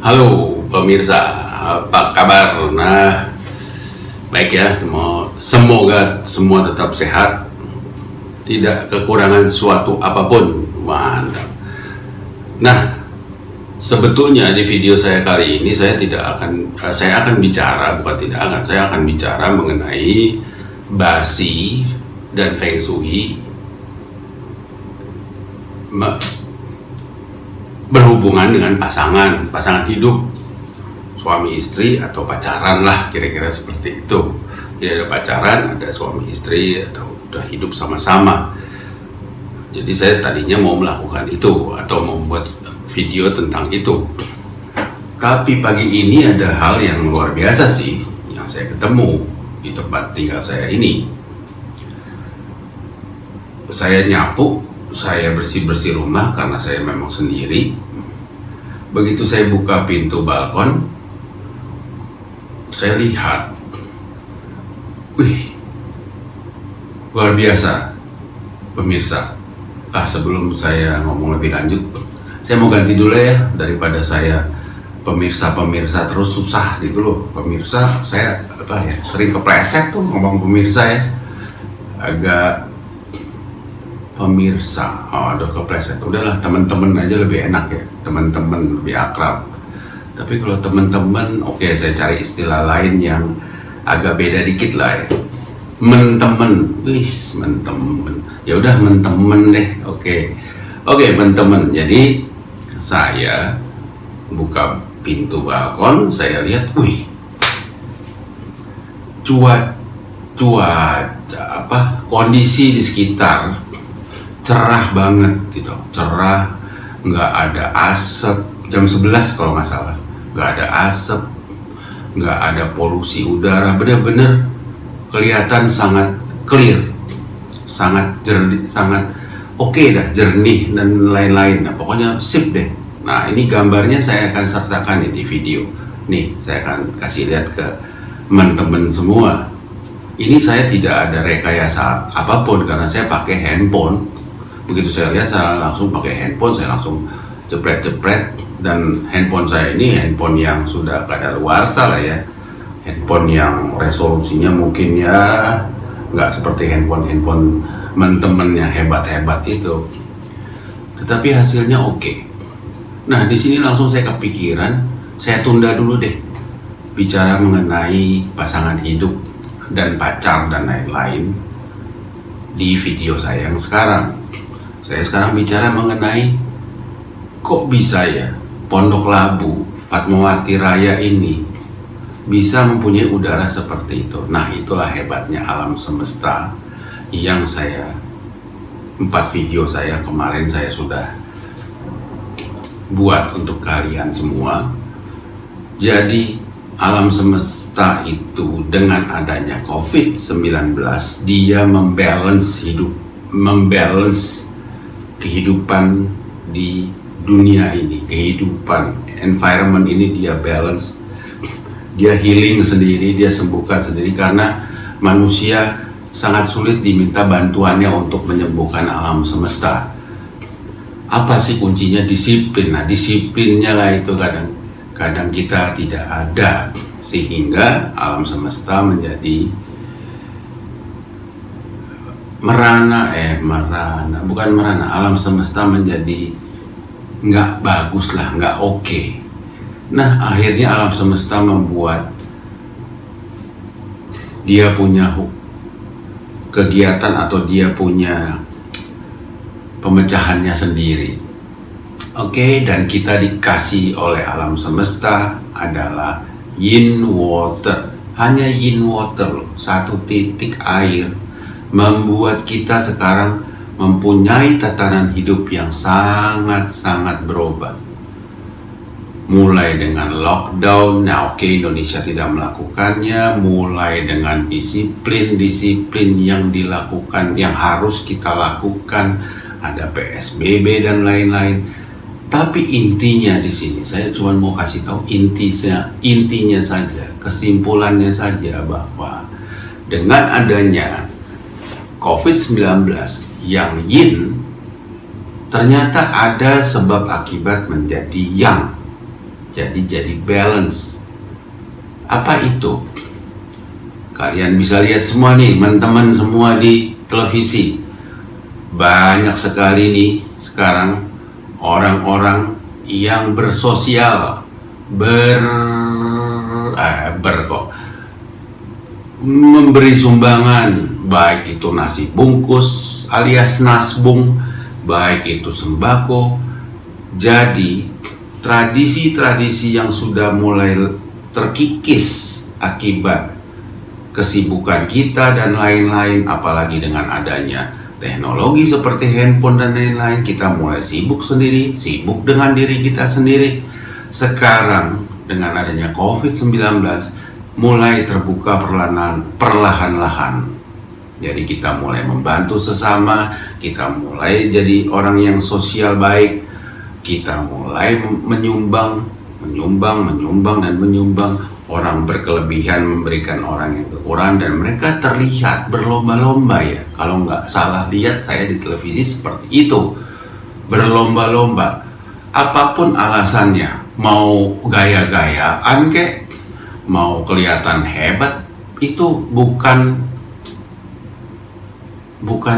Halo pemirsa, apa kabar? Nah, baik ya, semoga semua tetap sehat, tidak kekurangan suatu apapun. Mantap. Nah, sebetulnya di video saya kali ini saya akan bicara, bukan tidak akan, saya akan bicara mengenai basi dan feng shui berhubungan dengan pasangan hidup, suami istri atau pacaran lah, kira-kira seperti itu. Jadi ada pacaran, ada suami istri atau udah hidup sama-sama. Jadi saya tadinya mau melakukan itu atau membuat video tentang itu. Tapi pagi ini ada hal yang luar biasa sih yang saya ketemu di tempat tinggal saya ini. Saya nyapu, saya bersih-bersih rumah karena saya memang sendiri. Begitu saya buka pintu balkon, saya lihat, wih, luar biasa, pemirsa. Sebelum saya ngomong lebih lanjut, saya mau ganti dulu ya, daripada saya pemirsa terus susah gitu loh. Pemirsa, saya sering kepleset tuh ngomong pemirsa ya, agak pemirsa, aduh kepleset. Udahlah, teman-teman aja lebih enak ya, teman-teman lebih akrab. Tapi kalau teman-teman, oke, saya cari istilah lain yang agak beda dikit lah ya. Mentemen, mentemen. Ya udah mentemen deh, oke, mentemen. Jadi saya buka pintu balkon, saya lihat, wih, kondisi di sekitar cerah banget gitu, cerah, nggak ada asap. Jam 11 kalau nggak salah, nggak ada asap, nggak ada polusi udara, bener-bener kelihatan sangat clear, sangat jernih, sangat oke dah, jernih dan lain-lain. Nah, pokoknya sip deh. Nah, ini gambarnya saya akan sertakan di video. Nih, saya akan kasih lihat ke teman-teman semua. Ini saya tidak ada rekayasa apapun karena saya pakai handphone. Begitu saya lihat, saya langsung pakai handphone, saya langsung jepret-jepret. Dan handphone saya ini handphone yang sudah kadaluarsa lah ya, handphone yang resolusinya mungkin ya nggak seperti handphone temen-temen yang hebat-hebat itu, tetapi hasilnya oke. Nah, di sini langsung saya kepikiran, saya tunda dulu deh bicara mengenai pasangan hidup dan pacar dan lain-lain di video saya yang sekarang. Saya sekarang bicara mengenai kok bisa ya Pondok Labu, Fatmawati Raya ini bisa mempunyai udara seperti itu. Nah, itulah hebatnya alam semesta yang 4 video saya kemarin saya sudah buat untuk kalian semua. Jadi alam semesta itu dengan adanya COVID-19 dia membalance kehidupan di dunia ini, kehidupan, environment ini dia balance, dia healing sendiri, dia sembuhkan sendiri karena manusia sangat sulit diminta bantuannya untuk menyembuhkan alam semesta. Apa sih kuncinya? Disiplin. Nah, disiplinnya lah itu kadang kita tidak ada, sehingga alam semesta menjadi alam semesta menjadi nggak bagus lah, nggak oke. Nah, akhirnya alam semesta membuat dia punya kegiatan atau dia punya pemecahannya sendiri. Dan kita dikasih oleh alam semesta adalah yin water. Hanya yin water loh, 1 titik air membuat kita sekarang mempunyai tatanan hidup yang sangat-sangat berubah. Mulai dengan lockdown, Indonesia tidak melakukannya. Mulai dengan disiplin yang dilakukan, yang harus kita lakukan, ada PSBB dan lain-lain. Tapi intinya di sini saya cuma mau kasih tahu intinya saja, kesimpulannya saja bahwa dengan adanya COVID-19 yang yin, ternyata ada sebab akibat menjadi yang. jadi balance. Apa itu? Kalian bisa lihat semua nih, teman-teman semua di televisi. Banyak sekali nih sekarang orang-orang yang bersosial, memberi sumbangan, baik itu nasi bungkus alias nasbung, baik itu sembako. Jadi tradisi-tradisi yang sudah mulai terkikis akibat kesibukan kita dan lain-lain, apalagi dengan adanya teknologi seperti handphone dan lain-lain, kita mulai sibuk sendiri, sibuk dengan diri kita sendiri. Sekarang dengan adanya COVID-19 mulai terbuka perlahan-lahan. Jadi kita mulai membantu sesama, kita mulai jadi orang yang sosial baik, kita mulai menyumbang. Orang berkelebihan memberikan orang yang kekurangan, dan mereka terlihat berlomba-lomba ya. Kalau nggak salah lihat saya di televisi seperti itu, berlomba-lomba. Apapun alasannya, mau gaya-gayaan kek, mau kelihatan hebat, itu bukan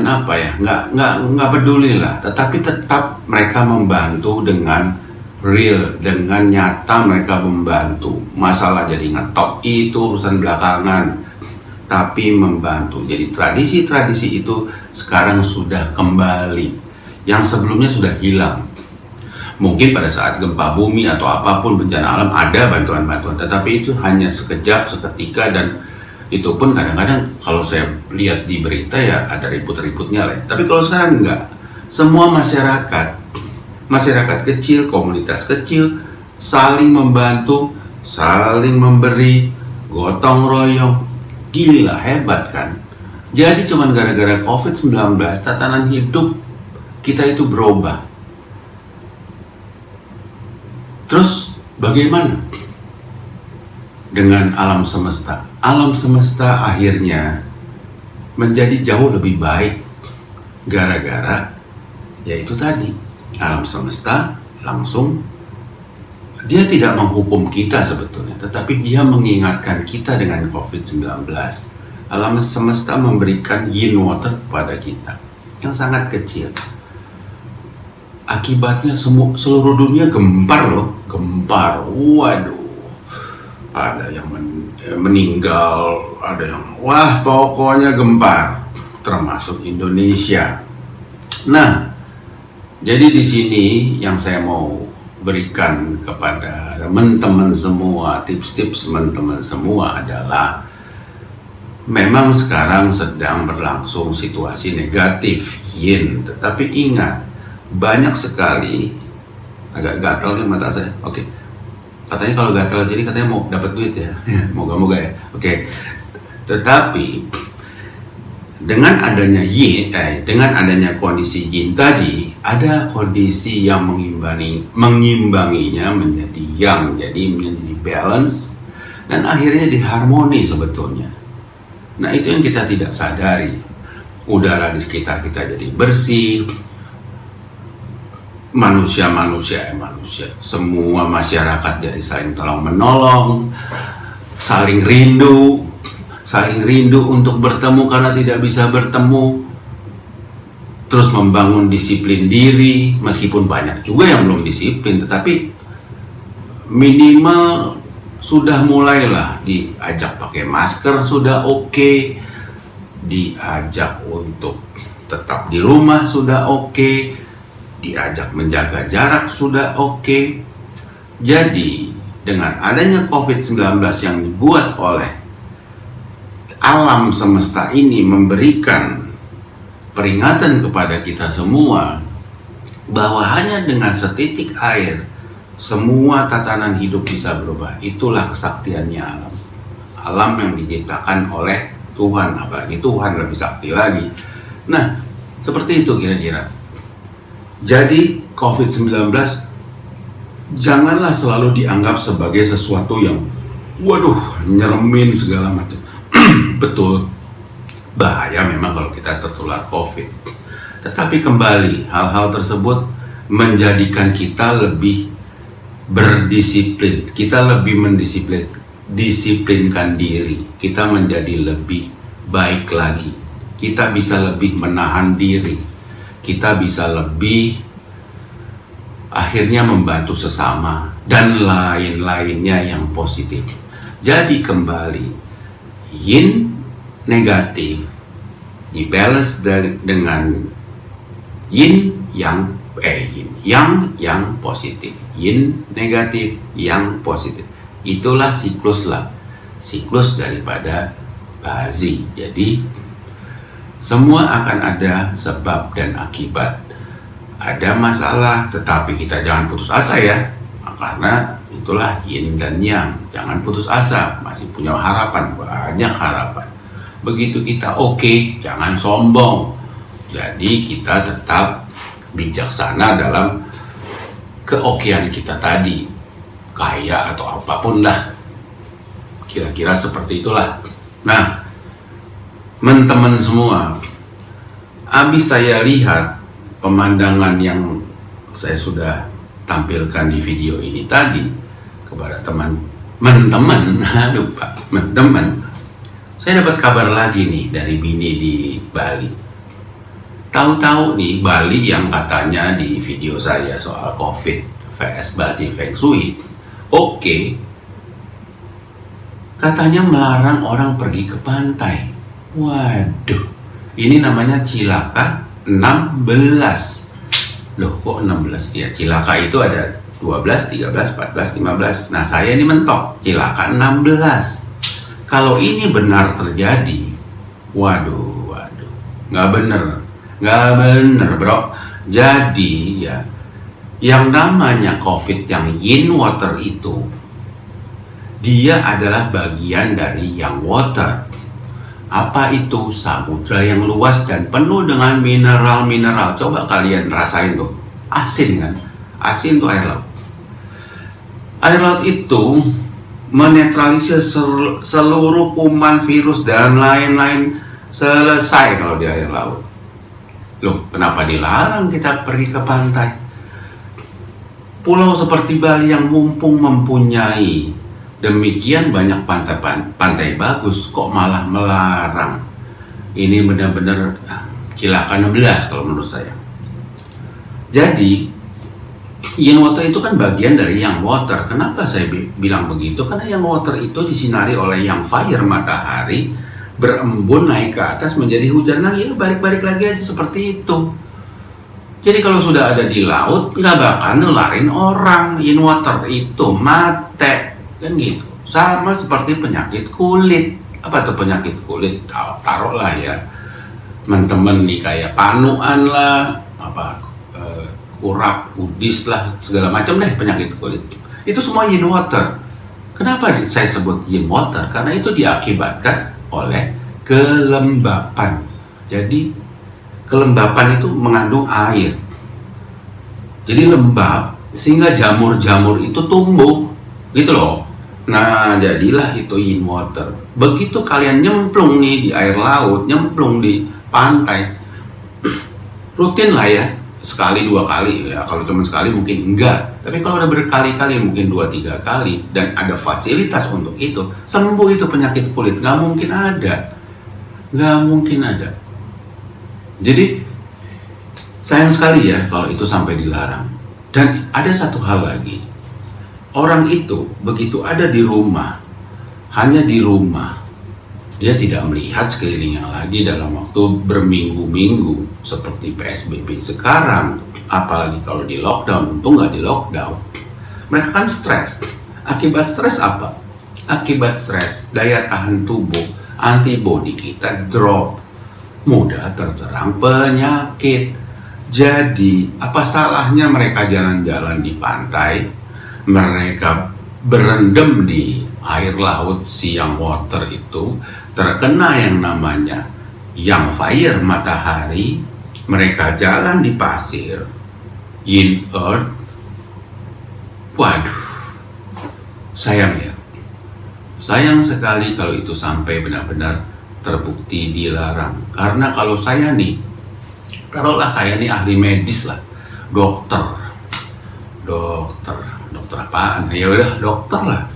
apa ya, nggak peduli lah. Tetapi tetap mereka membantu dengan real, dengan nyata mereka membantu. Masalah jadi ngetop itu urusan belakangan, tapi membantu. Jadi tradisi-tradisi itu sekarang sudah kembali, yang sebelumnya sudah hilang. Mungkin pada saat gempa bumi atau apapun bencana alam ada bantuan-bantuan, tetapi itu hanya sekejap, seketika, dan itu pun kadang-kadang kalau saya lihat di berita ya ada ribut-ributnya lah. Tapi kalau sekarang enggak, semua masyarakat kecil, komunitas kecil saling membantu, saling memberi, gotong royong. Gila, hebat kan? Jadi cuman gara-gara COVID-19 tatanan hidup kita itu berubah. Terus bagaimana dengan alam semesta? Alam semesta akhirnya menjadi jauh lebih baik gara-gara yaitu tadi, alam semesta langsung dia tidak menghukum kita sebetulnya, tetapi dia mengingatkan kita dengan COVID-19. Alam semesta memberikan yin water kepada kita yang sangat kecil. Akibatnya seluruh dunia gempar loh, gempar. Waduh, ada yang meninggal, ada yang pokoknya gempar, termasuk Indonesia. Nah, jadi di sini yang saya mau berikan kepada teman-teman semua, tips-tips teman-teman semua adalah memang sekarang sedang berlangsung situasi negatif, yin, tetapi ingat, banyak sekali, agak gatal nih mata saya, oke. Katanya kalau gatal sini katanya mau dapat duit ya, moga-moga ya, oke. Tetapi dengan adanya yin, dengan adanya kondisi yin tadi, ada kondisi yang mengimbanginya menjadi yang, jadi menjadi balance, dan akhirnya diharmoni sebetulnya. Nah, itu yang kita tidak sadari. Udara di sekitar kita jadi bersih, manusia, semua masyarakat jadi saling tolong menolong, saling rindu untuk bertemu karena tidak bisa bertemu, terus membangun disiplin diri, meskipun banyak juga yang belum disiplin, tetapi minimal sudah mulailah diajak pakai masker, sudah oke, diajak untuk tetap di rumah sudah oke, diajak menjaga jarak sudah oke. Jadi dengan adanya COVID-19 yang dibuat oleh alam semesta ini memberikan peringatan kepada kita semua bahwa hanya dengan setitik air semua tatanan hidup bisa berubah. Itulah kesaktiannya alam. Alam yang diciptakan oleh Tuhan, apalagi Tuhan lebih sakti lagi. Nah, seperti itu kira-kira. Jadi COVID-19 janganlah selalu dianggap sebagai sesuatu yang nyeremin segala macam. Betul, bahaya memang kalau kita tertular COVID. Tetapi kembali, hal-hal tersebut menjadikan kita lebih berdisiplin, kita lebih disiplinkan diri, kita menjadi lebih baik lagi, kita bisa lebih menahan diri, kita bisa lebih akhirnya membantu sesama dan lain-lainnya yang positif. Jadi kembali, yin negatif dibalas dengan yin yang yang positif, yin negatif yang positif. Itulah siklus daripada Bazi. Jadi semua akan ada sebab dan akibat. Ada masalah, tetapi kita jangan putus asa ya, karena itulah yin dan yang. Jangan putus asa, masih punya harapan, banyak harapan. Begitu kita oke, jangan sombong. Jadi kita tetap bijaksana dalam keokean kita tadi, kaya atau apapun lah, kira-kira seperti itulah. Nah, teman-teman semua, habis saya lihat pemandangan yang saya sudah tampilkan di video ini tadi kepada teman-teman, saya dapat kabar lagi nih dari bini di Bali. Tahu-tahu nih, Bali yang katanya di video saya soal COVID vs Bazi Feng Shui, oke, katanya melarang orang pergi ke pantai. Waduh, ini namanya cilaka 16. Loh, kok 16? Ya, cilaka itu ada 12, 13, 14, 15. Nah, saya ini mentok cilaka 16. Kalau ini benar terjadi, waduh, nggak bener bro. Jadi ya, yang namanya COVID yang yin water itu, dia adalah bagian dari yang water. Apa itu? Samudra yang luas dan penuh dengan mineral-mineral. Coba kalian rasain tuh, asin kan? Asin tuh air laut. Air laut itu menetralisir seluruh kuman, virus, dan lain-lain. Selesai kalau di air laut. Loh, kenapa dilarang kita pergi ke pantai? Pulau seperti Bali yang mumpung mempunyai demikian banyak pantai bagus, kok malah melarang? Ini benar-benar cilaka 16 kalau menurut saya. Jadi yin water itu kan bagian dari yang water. Kenapa saya bilang begitu? Karena yang water itu disinari oleh yang fire, matahari, berembun naik ke atas menjadi hujan lagi, balik-balik lagi aja seperti itu. Jadi kalau sudah ada di laut, nggak bakal nularin orang. Yin water itu mate, kan gitu. Sama seperti penyakit kulit. Apa tuh penyakit kulit? Taruhlah ya, teman-teman nih, kayak panuan lah, kurap, kudis lah, segala macam deh penyakit kulit. Itu semua yin water. Kenapa saya sebut yin water? Karena itu diakibatkan oleh kelembapan. Jadi kelembapan itu mengandung air. Jadi lembab sehingga jamur-jamur itu tumbuh, gitu loh. Nah, jadilah itu yin water. Begitu kalian nyemplung nih di air laut, nyemplung di pantai, rutin lah ya, sekali dua kali ya. Kalau cuma sekali mungkin enggak, tapi kalau udah berkali-kali mungkin 2-3 kali dan ada fasilitas untuk itu, sembuh itu penyakit kulit. Nggak mungkin ada. Jadi sayang sekali ya kalau itu sampai dilarang. Dan ada satu hal lagi, orang itu begitu ada di rumah, hanya di rumah, dia tidak melihat sekelilingnya lagi dalam waktu berminggu-minggu seperti PSBB sekarang. Apalagi kalau di lockdown, untung nggak di lockdown. Mereka kan stres. Akibat stres apa? Akibat stres, daya tahan tubuh, antibodi kita drop, mudah terserang penyakit. Jadi apa salahnya mereka jalan-jalan di pantai, mereka berendam di air laut siang water itu, terkena yang namanya yang fire, matahari, mereka jalan di pasir, yin earth. Waduh, sayang ya, sayang sekali kalau itu sampai benar-benar terbukti dilarang. Karena kalau saya nih, taruhlah saya nih ahli medis lah, dokter apaan? Ya udah dokter lah.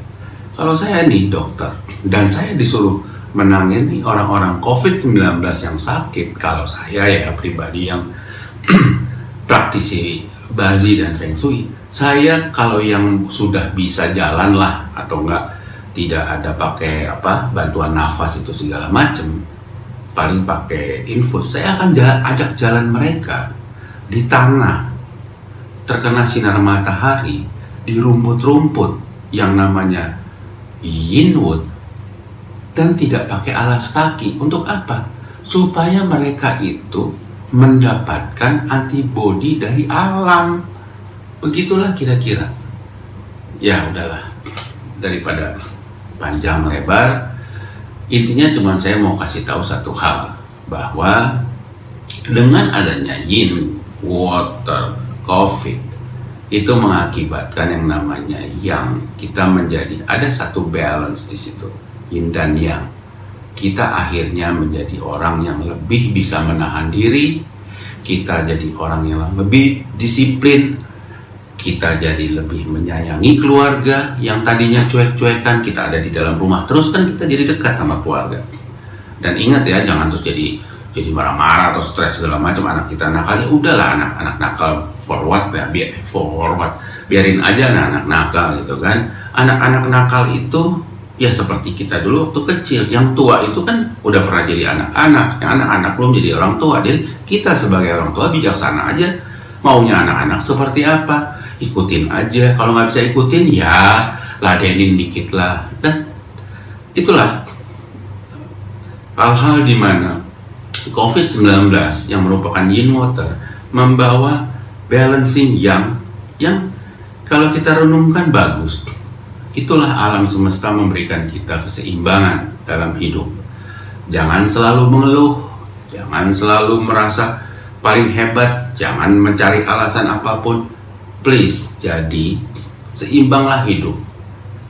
Kalau saya nih dokter dan saya disuruh menangani orang-orang COVID-19 yang sakit, kalau saya ya pribadi yang praktisi Bazi dan Feng Shui, saya kalau yang sudah bisa jalan lah atau enggak tidak ada pakai bantuan nafas itu segala macem, paling pakai infus, saya akan ajak jalan mereka di tanah, terkena sinar matahari, di rumput-rumput yang namanya Yinwood, dan tidak pakai alas kaki. Untuk apa? Supaya mereka itu mendapatkan antibodi dari alam. Begitulah kira-kira. Ya udahlah, daripada panjang lebar, intinya cuma saya mau kasih tahu satu hal, bahwa dengan adanya yin, water, covid, itu mengakibatkan yang namanya yang, kita menjadi ada satu balance di situ, yin dan yang. Kita akhirnya menjadi orang yang lebih bisa menahan diri, kita jadi orang yang lebih disiplin, kita jadi lebih menyayangi keluarga. Yang tadinya cuek-cuekan, kita ada di dalam rumah terus kan, kita jadi dekat sama keluarga. Dan ingat ya, jangan terus jadi marah-marah atau stres segala macam. Anak kita nakal, ya udahlah, anak nakal forward ya, biarin aja anak nakal gitu kan. Anak-anak nakal itu ya seperti kita dulu waktu kecil. Yang tua itu kan udah pernah jadi anak-anak, yang anak-anak belum jadi orang tua. Jadi kita sebagai orang tua bijaksana aja, maunya anak-anak seperti apa, ikutin aja. Kalau nggak bisa ikutin ya ladenin dikit lah. Dan itulah hal-hal di mana COVID-19 yang merupakan yin water membawa balancing yang kalau kita renungkan bagus. Itulah alam semesta memberikan kita keseimbangan dalam hidup. Jangan selalu mengeluh, jangan selalu merasa paling hebat, jangan mencari alasan apapun. Please, jadi seimbanglah hidup.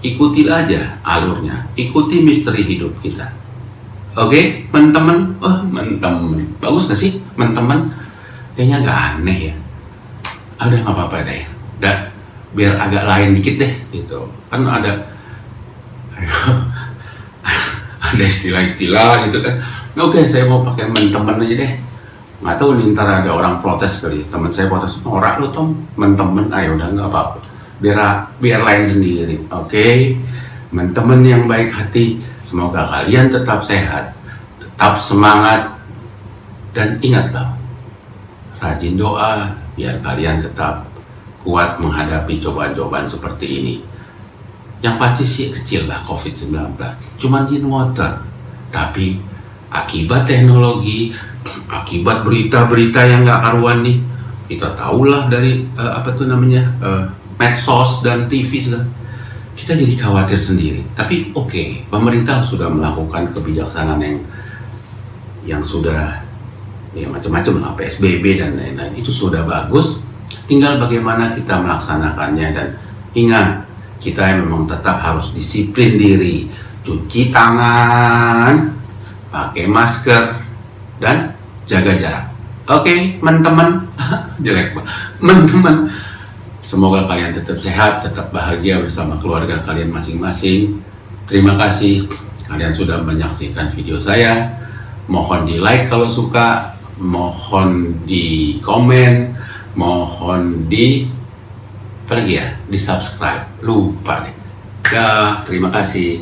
Ikutilah aja alurnya, ikuti misteri hidup kita. Oke, teman-teman. Teman-teman. Bagus gak sih, teman-teman? Kayaknya agak aneh ya. Udah nggak apa-apa deh. Udah, biar agak lain dikit deh, gitu. Kan ada istilah-istilah gitu kan. Oke, saya mau pakai teman aja deh. Nggak tahu nih, ntar ada orang protes kali. Teman saya protes, norak lu Tom, teman. Ayo udah nggak apa-apa. Biar lain sendiri. Oke, teman yang baik hati. Semoga kalian tetap sehat, tetap semangat, dan ingatlah, rajin doa biar kalian tetap kuat menghadapi cobaan-cobaan seperti ini. Yang pasti sih kecil lah COVID-19, cuman yin water. Tapi akibat teknologi, akibat berita-berita yang nggak karuan nih, kita tahulah dari medsos dan TV segala. Kita jadi khawatir sendiri. Tapi oke, pemerintah sudah melakukan kebijaksanaan yang sudah ya macam-macam lah, PSBB dan lain-lain, itu sudah bagus. Tinggal bagaimana kita melaksanakannya. Dan ingat, kita memang tetap harus disiplin diri, cuci tangan, pakai masker, dan jaga jarak. Oke, teman-teman. Jelek banget, teman-teman. Semoga kalian tetap sehat, tetap bahagia bersama keluarga kalian masing-masing. Terima kasih kalian sudah menyaksikan video saya. Mohon di like kalau suka, mohon di komen, mohon di di subscribe. Lupa deh. Terima kasih.